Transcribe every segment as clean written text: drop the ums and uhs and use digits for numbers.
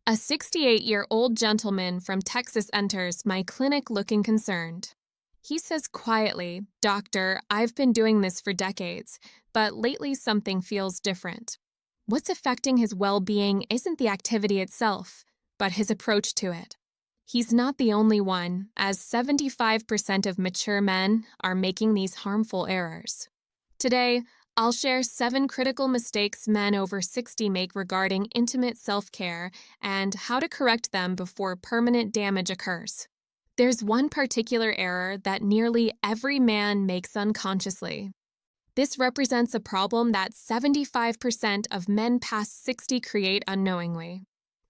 A 68-year-old gentleman from Texas enters my clinic looking concerned. He says quietly, "Doctor, I've been doing this for decades, but lately something feels different." What's affecting his well-being isn't the activity itself, but his approach to it. He's not the only one, as 75% of mature men are making these harmful errors. Today, I'll share 7 critical mistakes men over 60 make regarding intimate self-care and how to correct them before permanent damage occurs. There's one particular error that nearly every man makes unconsciously. This represents a problem that 75% of men past 60 create unknowingly.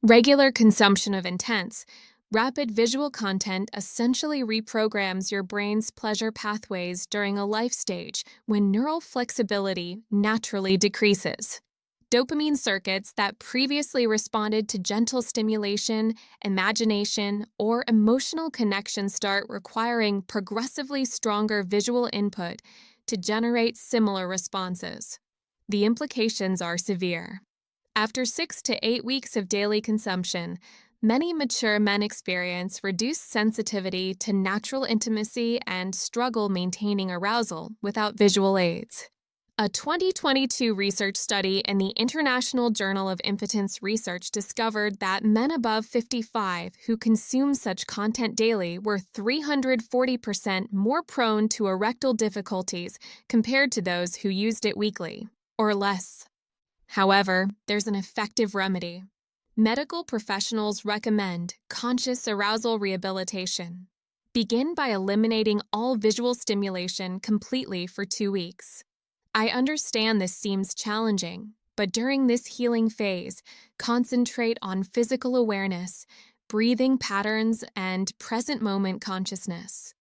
Regular consumption of intense, rapid visual content essentially reprograms your brain's pleasure pathways during a life stage when neural flexibility naturally decreases. Dopamine circuits that previously responded to gentle stimulation, imagination, or emotional connection start requiring progressively stronger visual input to generate similar responses. The implications are severe. After 6 to 8 weeks of daily consumption, many mature men experience reduced sensitivity to natural intimacy and struggle maintaining arousal without visual aids. A 2022 research study in the International Journal of Impotence Research discovered that men above 55 who consume such content daily were 340% more prone to erectile difficulties compared to those who used it weekly, or less. However, there's an effective remedy. Medical professionals recommend conscious arousal rehabilitation. Begin by eliminating all visual stimulation completely for 2 weeks. I understand this seems challenging, but during this healing phase, concentrate on physical awareness, breathing patterns, and present moment consciousness.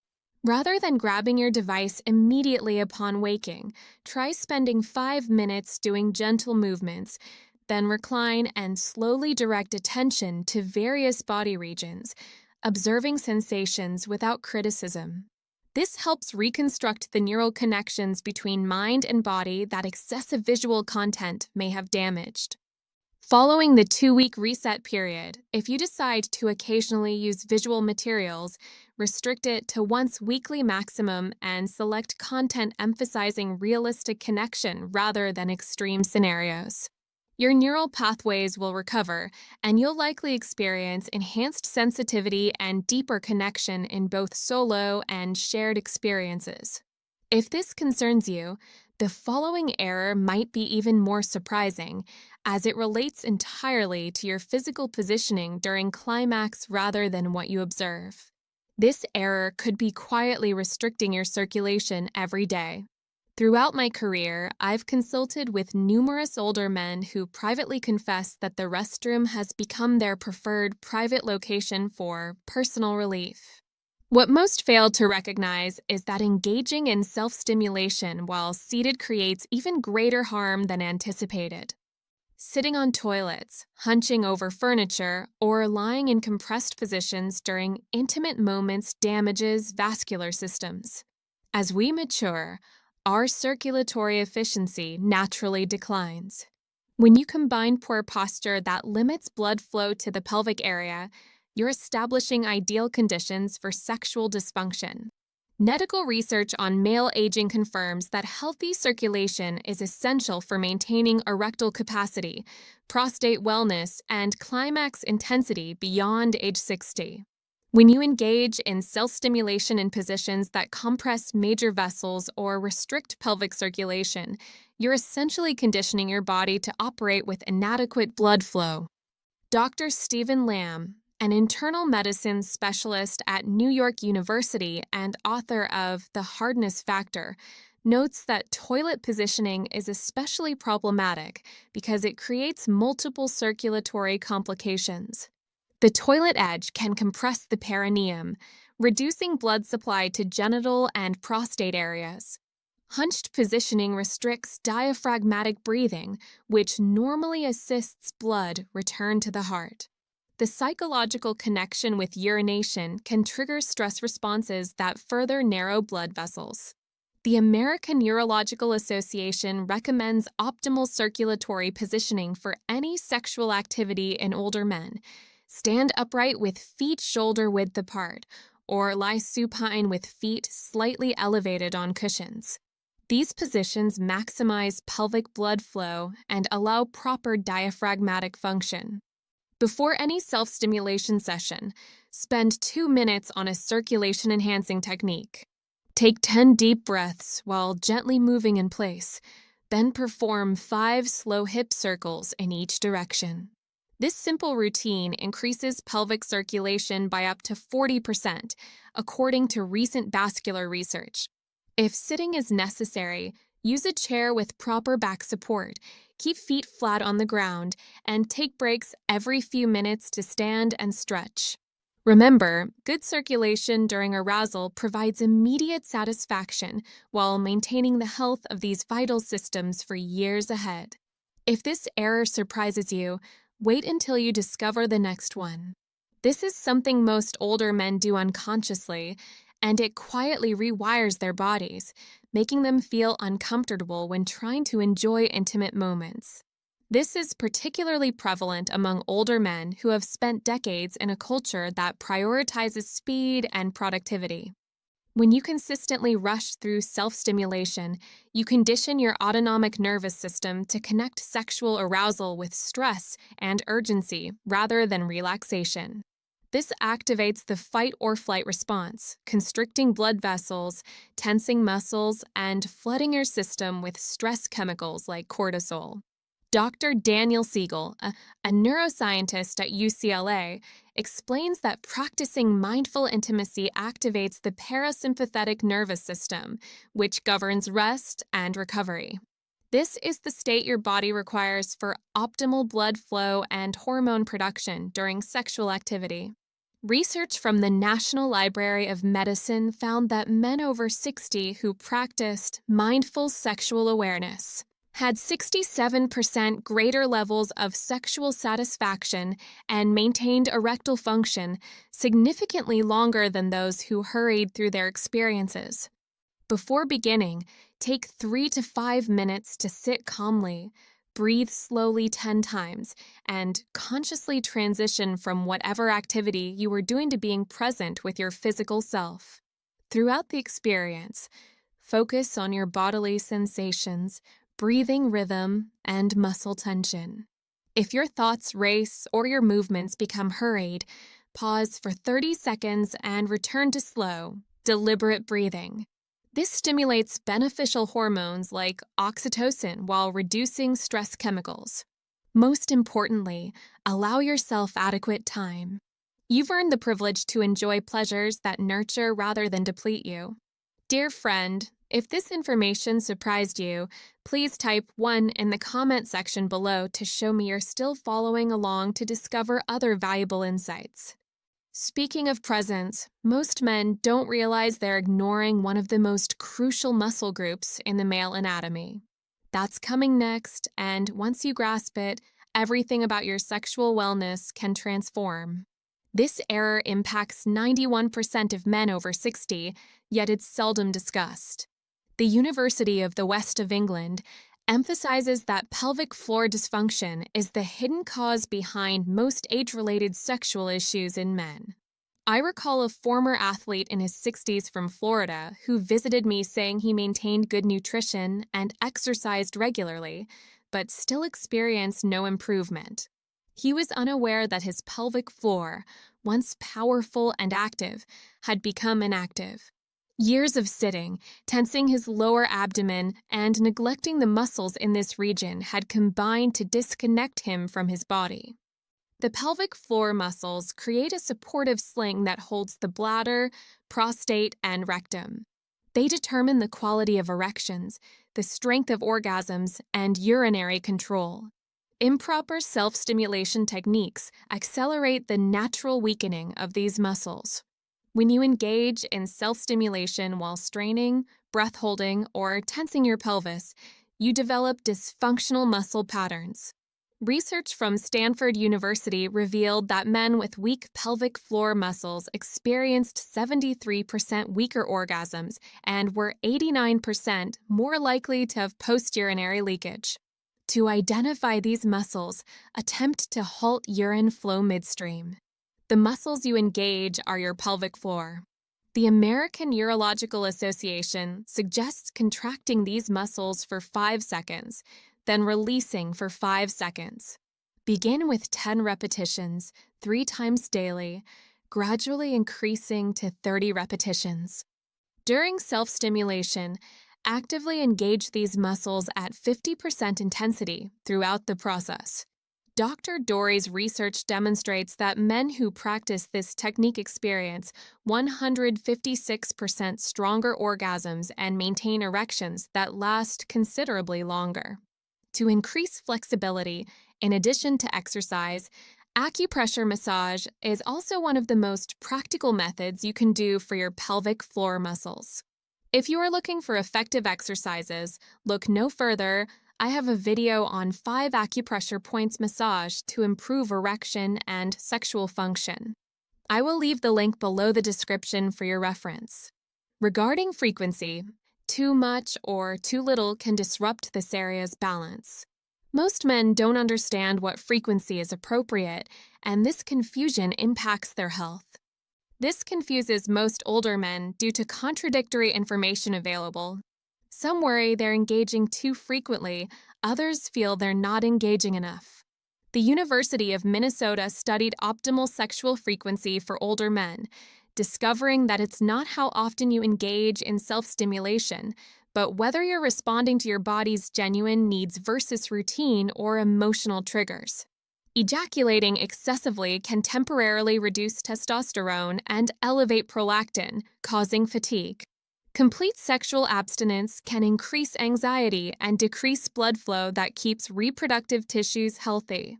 Rather than grabbing your device immediately upon waking, try spending 5 minutes doing gentle movements, then recline and slowly direct attention to various body regions, observing sensations without criticism. This helps reconstruct the neural connections between mind and body that excessive visual content may have damaged. Following the 2-week reset period, if you decide to occasionally use visual materials, restrict it to once weekly maximum and select content emphasizing realistic connection rather than extreme scenarios. Your neural pathways will recover, and you'll likely experience enhanced sensitivity and deeper connection in both solo and shared experiences. If this concerns you, the following error might be even more surprising, as it relates entirely to your physical positioning during climax rather than what you observe. This error could be quietly restricting your circulation every day. Throughout my career, I've consulted with numerous older men who privately confess that the restroom has become their preferred private location for personal relief. What most fail to recognize is that engaging in self-stimulation while seated creates even greater harm than anticipated. Sitting on toilets, hunching over furniture, or lying in compressed positions during intimate moments damages vascular systems. As we mature, our circulatory efficiency naturally declines. When you combine poor posture that limits blood flow to the pelvic area, you're establishing ideal conditions for sexual dysfunction. Medical research on male aging confirms that healthy circulation is essential for maintaining erectile capacity, prostate wellness, and climax intensity beyond age 60. When you engage in self-stimulation in positions that compress major vessels or restrict pelvic circulation, you're essentially conditioning your body to operate with inadequate blood flow. Dr. Stephen Lamb, an internal medicine specialist at New York University and author of The Hardness Factor, notes that toilet positioning is especially problematic because it creates multiple circulatory complications. The toilet edge can compress the perineum, reducing blood supply to genital and prostate areas. Hunched positioning restricts diaphragmatic breathing, which normally assists blood return to the heart. The psychological connection with urination can trigger stress responses that further narrow blood vessels. The American Urological Association recommends optimal circulatory positioning for any sexual activity in older men. Stand upright with feet shoulder width apart, or lie supine with feet slightly elevated on cushions. These positions maximize pelvic blood flow and allow proper diaphragmatic function. Before any self-stimulation session, spend 2 minutes on a circulation-enhancing technique. Take 10 deep breaths while gently moving in place, then perform 5 slow hip circles in each direction. This simple routine increases pelvic circulation by up to 40%, according to recent vascular research. If sitting is necessary, use a chair with proper back support, keep feet flat on the ground, and take breaks every few minutes to stand and stretch. Remember, good circulation during arousal provides immediate satisfaction while maintaining the health of these vital systems for years ahead. If this error surprises you, wait until you discover the next one. This is something most older men do unconsciously, and it quietly rewires their bodies, making them feel uncomfortable when trying to enjoy intimate moments. This is particularly prevalent among older men who have spent decades in a culture that prioritizes speed and productivity. When you consistently rush through self-stimulation, you condition your autonomic nervous system to connect sexual arousal with stress and urgency rather than relaxation. This activates the fight-or-flight response, constricting blood vessels, tensing muscles, and flooding your system with stress chemicals like cortisol. Dr. Daniel Siegel, a neuroscientist at UCLA, explains that practicing mindful intimacy activates the parasympathetic nervous system, which governs rest and recovery. This is the state your body requires for optimal blood flow and hormone production during sexual activity. Research from the National Library of Medicine found that men over 60 who practiced mindful sexual awareness had 67% greater levels of sexual satisfaction and maintained erectile function significantly longer than those who hurried through their experiences. Before beginning, take 3 to 5 minutes to sit calmly, breathe slowly 10 times, and consciously transition from whatever activity you were doing to being present with your physical self. Throughout the experience, focus on your bodily sensations, breathing rhythm, and muscle tension. If your thoughts race or your movements become hurried, pause for 30 seconds and return to slow, deliberate breathing. This stimulates beneficial hormones like oxytocin while reducing stress chemicals. Most importantly, allow yourself adequate time. You've earned the privilege to enjoy pleasures that nurture rather than deplete you. Dear friend, if this information surprised you, please type 1 in the comment section below to show me you're still following along to discover other valuable insights. Speaking of presence, most men don't realize they're ignoring one of the most crucial muscle groups in the male anatomy. That's coming next, and once you grasp it, everything about your sexual wellness can transform. This error impacts 91% of men over 60, yet it's seldom discussed. The University of the West of England emphasizes that pelvic floor dysfunction is the hidden cause behind most age-related sexual issues in men. I recall a former athlete in his 60s from Florida who visited me saying he maintained good nutrition and exercised regularly, but still experienced no improvement. He was unaware that his pelvic floor, once powerful and active, had become inactive. Years of sitting, tensing his lower abdomen, and neglecting the muscles in this region had combined to disconnect him from his body. The pelvic floor muscles create a supportive sling that holds the bladder, prostate, and rectum. They determine the quality of erections, the strength of orgasms, and urinary control. Improper self-stimulation techniques accelerate the natural weakening of these muscles. When you engage in self-stimulation while straining, breath holding, or tensing your pelvis, you develop dysfunctional muscle patterns. Research from Stanford University revealed that men with weak pelvic floor muscles experienced 73% weaker orgasms and were 89% more likely to have post-urinary leakage. To identify these muscles, attempt to halt urine flow midstream. The muscles you engage are your pelvic floor. The American Urological Association suggests contracting these muscles for 5 seconds, then releasing for 5 seconds. Begin with 10 repetitions, 3 times daily, gradually increasing to 30 repetitions. During self-stimulation, actively engage these muscles at 50% intensity throughout the process. Dr. Dory's research demonstrates that men who practice this technique experience 156% stronger orgasms and maintain erections that last considerably longer. To increase flexibility, in addition to exercise, acupressure massage is also one of the most practical methods you can do for your pelvic floor muscles. If you are looking for effective exercises, look no further. I have a video on 5 acupressure points massage to improve erection and sexual function. I will leave the link below the description for your reference. Regarding frequency, too much or too little can disrupt this area's balance. Most men don't understand what frequency is appropriate, and this confusion impacts their health. This confuses most older men due to contradictory information available. Some worry they're engaging too frequently, others feel they're not engaging enough. The University of Minnesota studied optimal sexual frequency for older men, discovering that it's not how often you engage in self-stimulation, but whether you're responding to your body's genuine needs versus routine or emotional triggers. Ejaculating excessively can temporarily reduce testosterone and elevate prolactin, causing fatigue. Complete sexual abstinence can increase anxiety and decrease blood flow that keeps reproductive tissues healthy.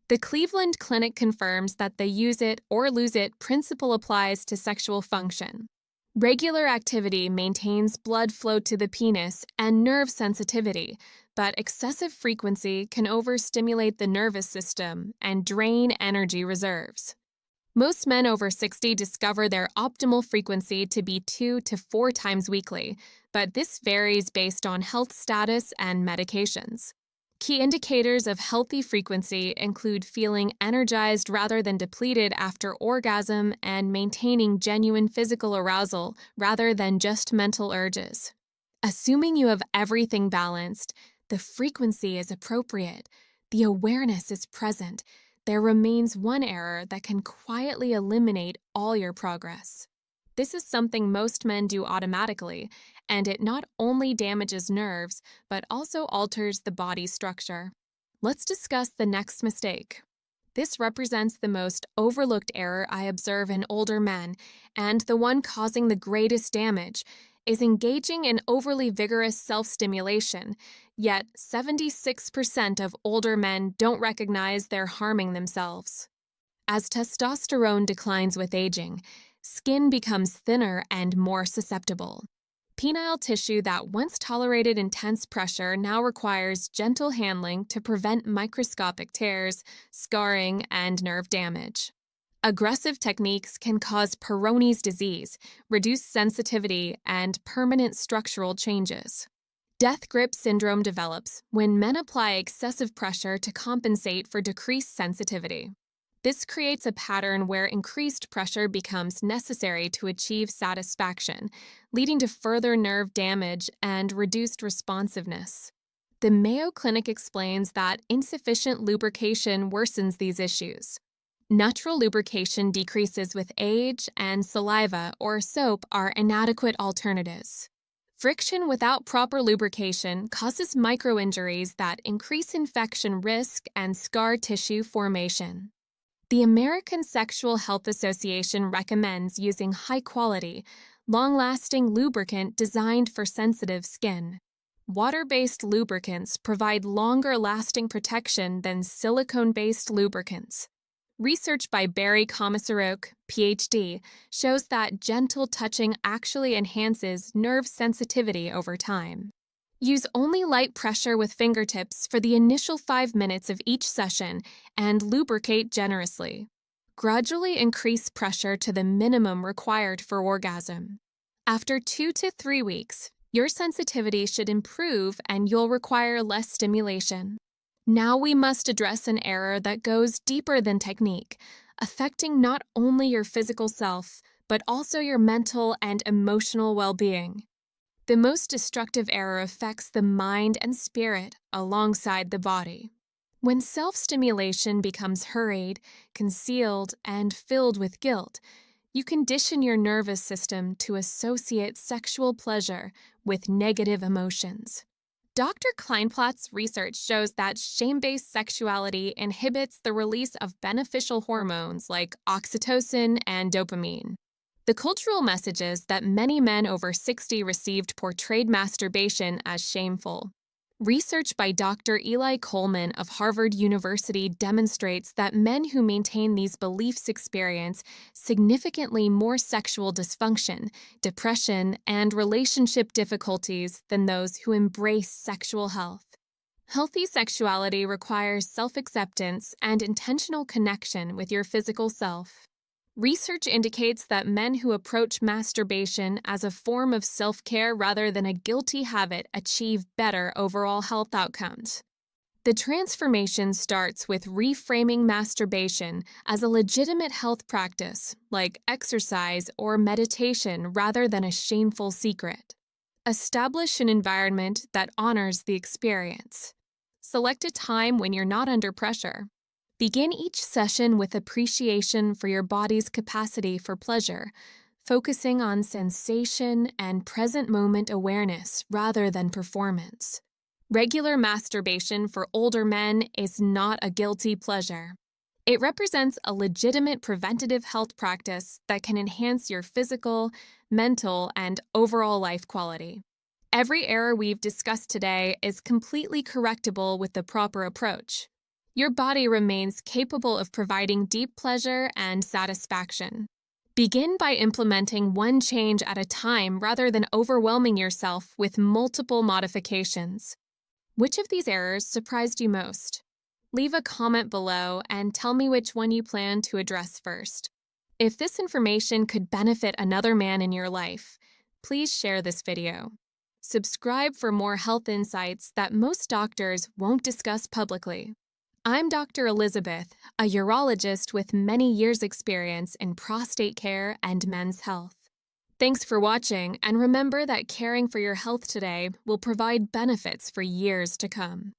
The Cleveland Clinic confirms that the use it or lose it principle applies to sexual function. Regular activity maintains blood flow to the penis and nerve sensitivity, but excessive frequency can overstimulate the nervous system and drain energy reserves. Most men over 60 discover their optimal frequency to be 2 to 4 times weekly, but this varies based on health status and medications. Key indicators of healthy frequency include feeling energized rather than depleted after orgasm and maintaining genuine physical arousal rather than just mental urges. Assuming you have everything balanced, the frequency is appropriate, the awareness is present, there remains one error that can quietly eliminate all your progress. This is something most men do automatically, and it not only damages nerves, but also alters the body's structure. Let's discuss the next mistake. This represents the most overlooked error I observe in older men, and the one causing the greatest damage, is engaging in overly vigorous self-stimulation, yet 76% of older men don't recognize they're harming themselves. As testosterone declines with aging, skin becomes thinner and more susceptible. Penile tissue that once tolerated intense pressure now requires gentle handling to prevent microscopic tears, scarring, and nerve damage. Aggressive techniques can cause Peyronie's disease, reduce sensitivity, and permanent structural changes. Death grip syndrome develops when men apply excessive pressure to compensate for decreased sensitivity. This creates a pattern where increased pressure becomes necessary to achieve satisfaction, leading to further nerve damage and reduced responsiveness. The Mayo Clinic explains that insufficient lubrication worsens these issues. Natural lubrication decreases with age, and saliva or soap are inadequate alternatives. Friction without proper lubrication causes microinjuries that increase infection risk and scar tissue formation. The American Sexual Health Association recommends using high-quality, long-lasting lubricant designed for sensitive skin. Water-based lubricants provide longer-lasting protection than silicone-based lubricants. Research by Barry Komisaruk, Ph.D., shows that gentle touching actually enhances nerve sensitivity over time. Use only light pressure with fingertips for the initial 5 minutes of each session and lubricate generously. Gradually increase pressure to the minimum required for orgasm. After 2 to 3 weeks, your sensitivity should improve and you'll require less stimulation. Now we must address an error that goes deeper than technique, affecting not only your physical self, but also your mental and emotional well-being. The most destructive error affects the mind and spirit alongside the body. When self-stimulation becomes hurried, concealed, and filled with guilt, you condition your nervous system to associate sexual pleasure with negative emotions. Dr. Kleinplatz's research shows that shame-based sexuality inhibits the release of beneficial hormones like oxytocin and dopamine. The cultural messages that many men over 60 received portrayed masturbation as shameful. Research by Dr. Eli Coleman of Harvard University demonstrates that men who maintain these beliefs experience significantly more sexual dysfunction, depression, and relationship difficulties than those who embrace sexual health. Healthy sexuality requires self-acceptance and intentional connection with your physical self. Research indicates that men who approach masturbation as a form of self-care rather than a guilty habit achieve better overall health outcomes. The transformation starts with reframing masturbation as a legitimate health practice, like exercise or meditation, rather than a shameful secret. Establish an environment that honors the experience. Select a time when you're not under pressure. Begin each session with appreciation for your body's capacity for pleasure, focusing on sensation and present moment awareness rather than performance. Regular masturbation for older men is not a guilty pleasure. It represents a legitimate preventative health practice that can enhance your physical, mental, and overall life quality. Every error we've discussed today is completely correctable with the proper approach. Your body remains capable of providing deep pleasure and satisfaction. Begin by implementing one change at a time rather than overwhelming yourself with multiple modifications. Which of these errors surprised you most? Leave a comment below and tell me which one you plan to address first. If this information could benefit another man in your life, please share this video. Subscribe for more health insights that most doctors won't discuss publicly. I'm Dr. Elizabeth, a urologist with many years' experience in prostate care and men's health. Thanks for watching, and remember that caring for your health today will provide benefits for years to come.